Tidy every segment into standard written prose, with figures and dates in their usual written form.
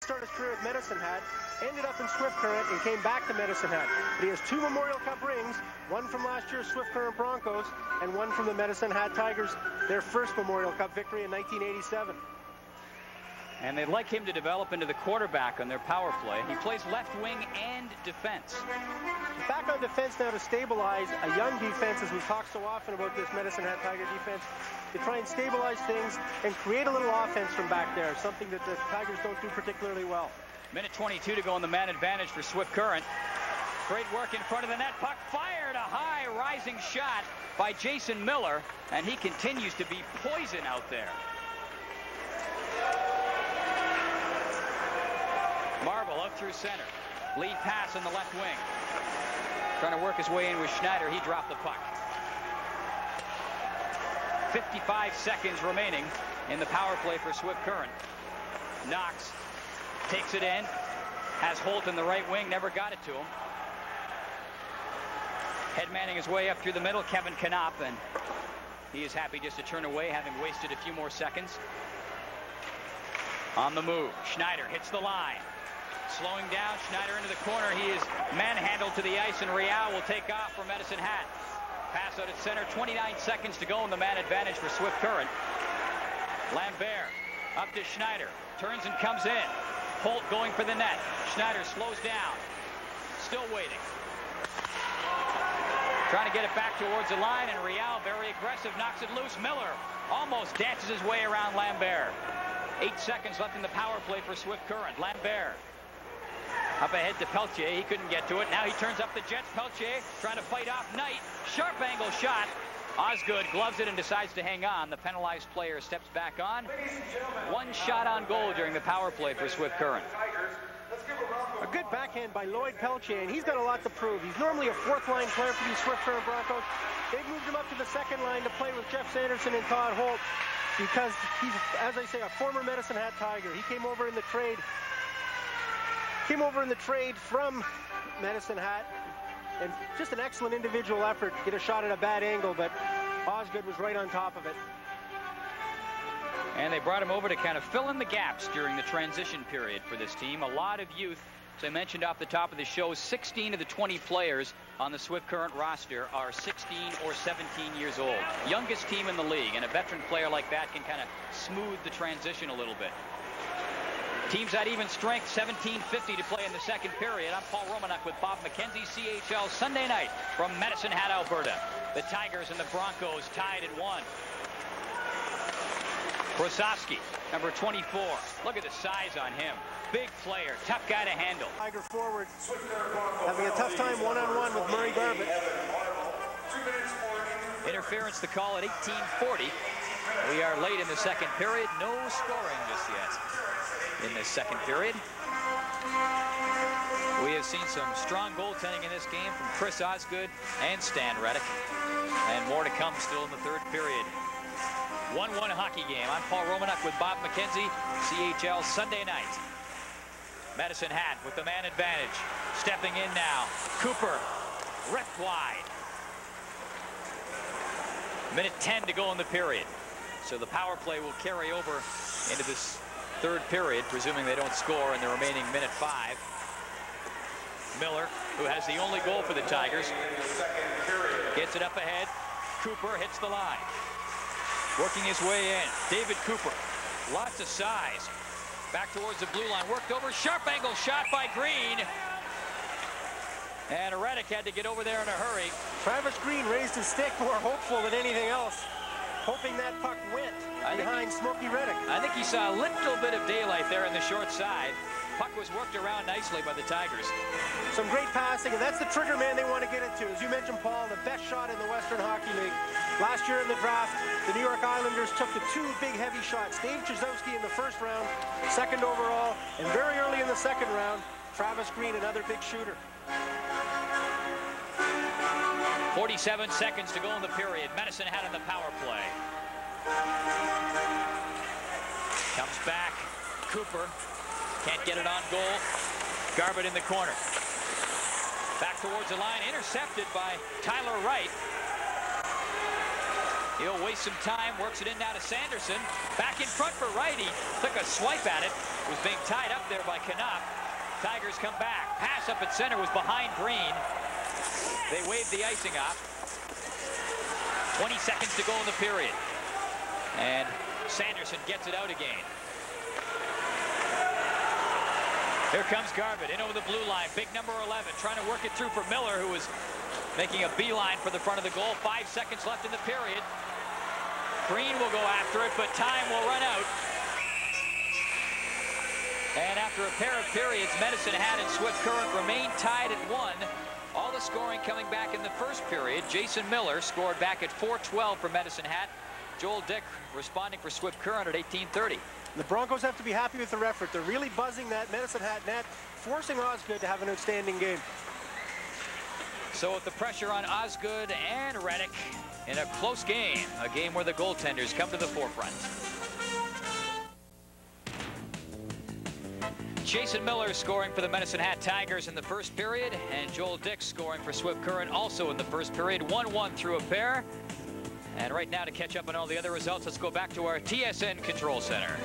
Started his career at Medicine Hat, ended up in Swift Current, and came back to Medicine Hat. But he has 2 Memorial Cup rings, one from last year's Swift Current Broncos and one from the Medicine Hat Tigers, their first Memorial Cup victory in 1987. And they'd like him to develop into the quarterback on their power play. He plays left wing and defense. Back on defense now to stabilize a young defense, as we talk so often about this Medicine Hat Tiger defense, to try and stabilize things and create a little offense from back there, something that the Tigers don't do particularly well. Minute 22 to go in the man advantage for Swift Current. Great work in front of the net. Puck fired, a high rising shot by Jason Miller, and he continues to be poison out there. Marble out through center. Lead pass on the left wing. Trying to work his way in with Schneider. He dropped the puck. 55 seconds remaining in the power play for Swift Current. Knox takes it in. Has Holt in the right wing. Never got it to him. Headmanning his way up through the middle. Kevin Knopp, and he is happy just to turn away, having wasted a few more seconds. On the move. Schneider hits the line. Slowing down, Schneider into the corner. He is manhandled to the ice, and Real will take off for Medicine Hat. Pass out at center. 29 seconds to go in the man advantage for Swift Current. Lambert up to Schneider. Turns and comes in. Holt going for the net. Schneider slows down. Still waiting. Trying to get it back towards the line, and Real, very aggressive, knocks it loose. Miller almost dances his way around Lambert. 8 seconds left in the power play for Swift Current. Lambert up ahead to Peltier. He couldn't get to it. Now he turns up the Jets. Peltier trying to fight off Knight. Sharp angle shot. Osgood gloves it and decides to hang on. The penalized player steps back on. 1 shot on goal during the power play for Swift Current. A good backhand by Lloyd Peltier, and he's got a lot to prove. He's normally a 4th-line player for these Swift Current Broncos. They've moved him up to the 2nd line to play with Jeff Sanderson and Todd Holt because he's, as I say, a former Medicine Hat Tiger. He came over in the trade. From Medicine Hat, and just an excellent individual effort. Get a shot at a bad angle, but Osgood was right on top of it. And they brought him over to kind of fill in the gaps during the transition period for this team. A lot of youth. As I mentioned off the top of the show, 16 of the 20 players on the Swift Current roster are 16 or 17 years old. Youngest team in the league, and a veteran player like that can kind of smooth the transition a little bit. Teams at even strength, 17:50 to play in the 2nd period. I'm Paul Romanek with Bob McKenzie, CHL Sunday night from Medicine Hat, Alberta. The Tigers and the Broncos tied at 1. Krosowski, number 24. Look at the size on him. Big player, tough guy to handle. Tiger forward having a tough time one-on-one with Murray Garbett. Interference to call at 18:40. We are late in the 2nd period. No scoring just yet in this 2nd period. We have seen some strong goaltending in this game from Chris Osgood and Stan Reddick, and more to come still in the 3rd period. 1-1 hockey game. I'm Paul Romanek with Bob McKenzie, CHL Sunday night. Medicine Hat with the man advantage. Stepping in now. Cooper ripped wide. Minute 10 to go in the period. So the power play will carry over into this 3rd period, presuming they don't score in the remaining minute 5. Miller, who has the only goal for the Tigers, gets it up ahead. Cooper hits the line. Working his way in. David Cooper, lots of size. Back towards the blue line, worked over. Sharp angle shot by Green. And Reddick had to get over there in a hurry. Travis Green raised his stick more hopeful than anything else, hoping that puck went behind Smokey Reddick. I think he saw a little bit of daylight there in the short side. Puck was worked around nicely by the Tigers. Some great passing, and that's the trigger man they want to get it to. As you mentioned, Paul, the best shot in the Western Hockey League. Last year in the draft, the New York Islanders took the 2 big heavy shots. Dave Chizowski in the 1st round, 2nd overall, and very early in the 2nd round, Travis Green, another big shooter. 47 seconds to go in the period. Medicine Hat on the power play. Comes back. Cooper can't get it on goal. Garbett in the corner. Back towards the line. Intercepted by Tyler Wright. He'll waste some time, works it in now to Sanderson. Back in front for right. He took a swipe at it. Was being tied up there by Knopf. Tigers come back. Pass up at center was behind Green. They waved the icing off. 20 seconds to go in the period. And Sanderson gets it out again. Here comes Garbutt in over the blue line. Big number 11 trying to work it through for Miller, who was making a beeline for the front of the goal. 5 seconds left in the period. Green will go after it, but time will run out. And after a pair of periods, Medicine Hat and Swift Current remain tied at 1. All the scoring coming back in the first period. Jason Miller scored back at 4:12 for Medicine Hat. Joel Dick responding for Swift Current at 18:30. The Broncos have to be happy with their effort. They're really buzzing that Medicine Hat net, forcing Osgood to have an outstanding game. So with the pressure on Osgood and Reddick in a close game, a game where the goaltenders come to the forefront. Jason Miller scoring for the Medicine Hat Tigers in the first period, and Joel Dick scoring for Swift Current also in the first period. 1-1 through a pair. And right now, to catch up on all the other results, let's go back to our TSN Control Center.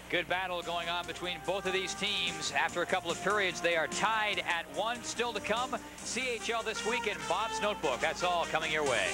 Good battle going on between both of these teams. After a couple of periods, they are tied at 1. Still to come, CHL this weekend, Bob's Notebook. That's all coming your way.